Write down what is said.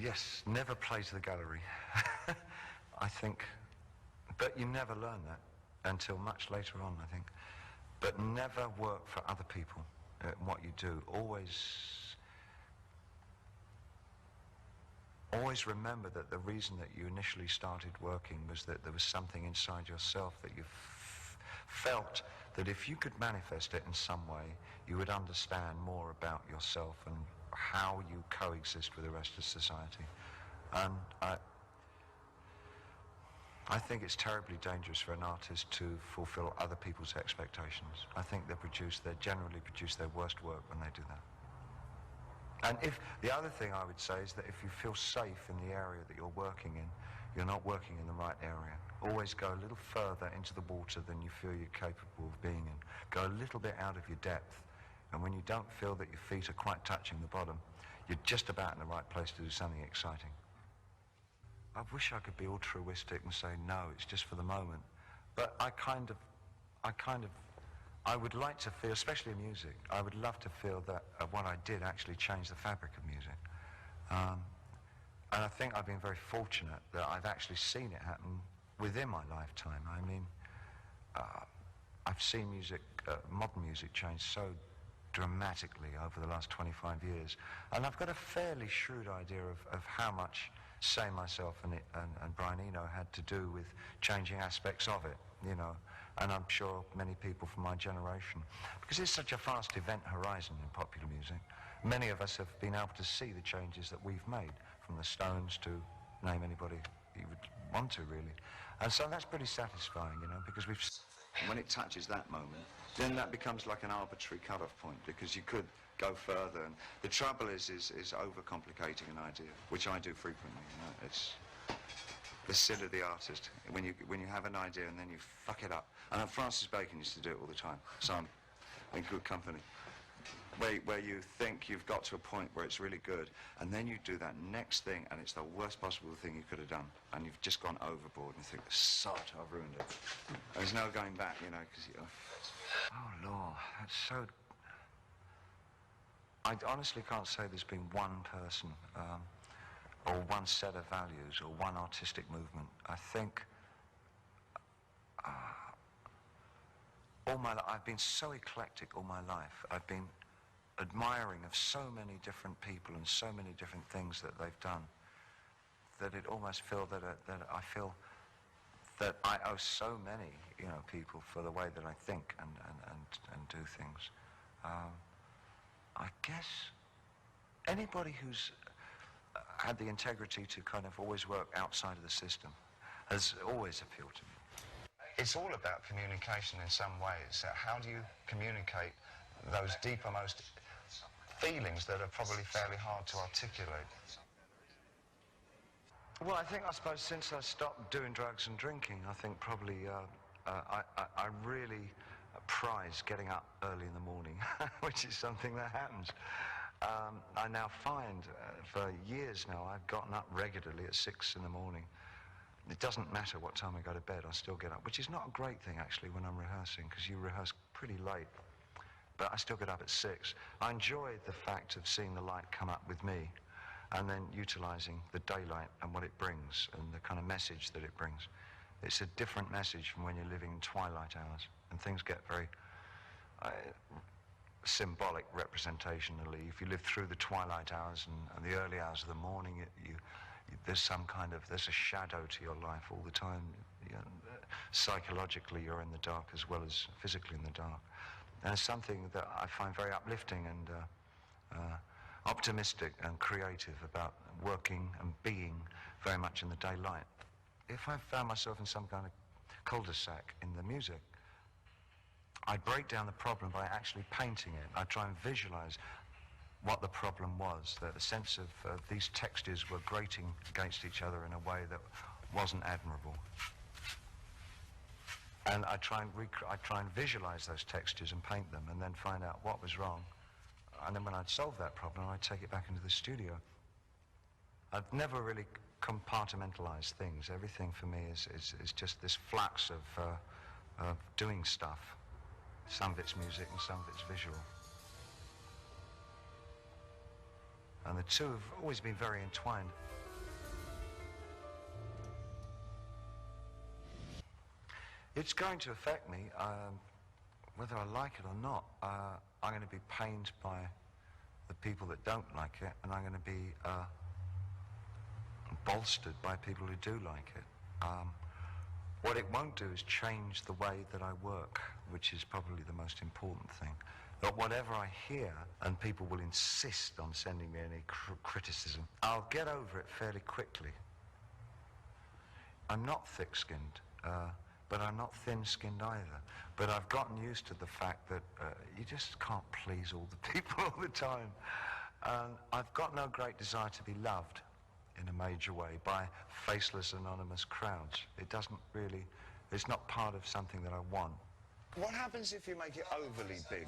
Yes, never play to the gallery. I think, but you never learn that until much later on, I think. But never work for other people at what you do. Always remember that the reason that you initially started working was that there was something inside yourself that you felt that if you could manifest it in some way, you would understand more about yourself and how you coexist with the rest of society. And I think it's terribly dangerous for an artist to fulfill other people's expectations. I think they generally produce their worst work when they do that. And the other thing I would say is that if you feel safe in the area that you're working in, you're not working in the right area. Always go a little further into the water than you feel you're capable of being in. Go a little bit out of your depth. And when you don't feel that your feet are quite touching the bottom, you're just about in the right place to do something exciting. I wish I could be altruistic and say, no, it's just for the moment. But I would like to feel, especially in music, I would love to feel that what I did actually changed the fabric of music. And I think I've been very fortunate that I've actually seen it happen within my lifetime. I mean, I've seen music, modern music, change so dramatically over the last 25 years. And I've got a fairly shrewd idea of how much, say, myself and Brian Eno had to do with changing aspects of it, you know. And I'm sure many people from my generation, because it's such a fast event horizon in popular music, many of us have been able to see the changes that we've made, from the Stones to name anybody you would want to, really. And so that's pretty satisfying, you know, because when it touches that moment, then that becomes like an arbitrary cut-off point, because you could go further. And the trouble is overcomplicating an idea, which I do frequently, you know. It's the sin of the artist, when you have an idea and then you fuck it up. And Francis Bacon used to do it all the time, so I'm in good company. Where you think you've got to a point where it's really good, and then you do that next thing, and it's the worst possible thing you could have done, and you've just gone overboard, and you think, sod, I've ruined it. There's no going back, you know, because oh, Lord, that's so... I honestly can't say there's been one person, or one set of values, or one artistic movement. I think all my life, I've been so eclectic all my life. I've been admiring of so many different people and so many different things that they've done, that it almost feel that I feel that I owe so many, you know, people for the way that I think and do things. I guess anybody who's had the integrity to kind of always work outside of the system has always appealed to me. It's all about communication in some ways. How do you communicate those deepermost feelings that are probably fairly hard to articulate? Well, I suppose since I stopped doing drugs and drinking, I think probably I really prize getting up early in the morning, which is something that happens. I now find, for years now, I've gotten up regularly at 6 in the morning. It doesn't matter what time I go to bed, I still get up, which is not a great thing, actually, when I'm rehearsing, because you rehearse pretty late. But I still get up at 6. I enjoy the fact of seeing the light come up with me, and then utilizing the daylight and what it brings, and the kind of message that it brings. It's a different message from when you're living in twilight hours, and things get very symbolic representationally. If you live through the twilight hours and the early hours of the morning, there's a shadow to your life all the time. Psychologically, you're in the dark as well as physically in the dark. And it's something that I find very uplifting and optimistic and creative about working and being very much in the daylight. If I found myself in some kind of cul-de-sac in the music, I'd break down the problem by actually painting it. I'd try and visualize what the problem was, that the sense of these textures were grating against each other in a way that wasn't admirable. And I'd try and visualize those textures and paint them, and then find out what was wrong. And then when I'd solve that problem, I'd take it back into the studio. I've never really compartmentalized things. Everything for me is just this flux of doing stuff. Some of it's music and some of it's visual. And the two have always been very entwined. It's going to affect me, whether I like it or not. I'm going to be pained by the people that don't like it, and I'm going to be bolstered by people who do like it. What it won't do is change the way that I work, which is probably the most important thing. But whatever I hear, and people will insist on sending me any criticism, I'll get over it fairly quickly. I'm not thick-skinned, but I'm not thin-skinned either. But I've gotten used to the fact that you just can't please all the people all the time. And I've got no great desire to be loved in a major way by faceless, anonymous crowds. It doesn't really, it's not part of something that I want. What happens if you make it overly big?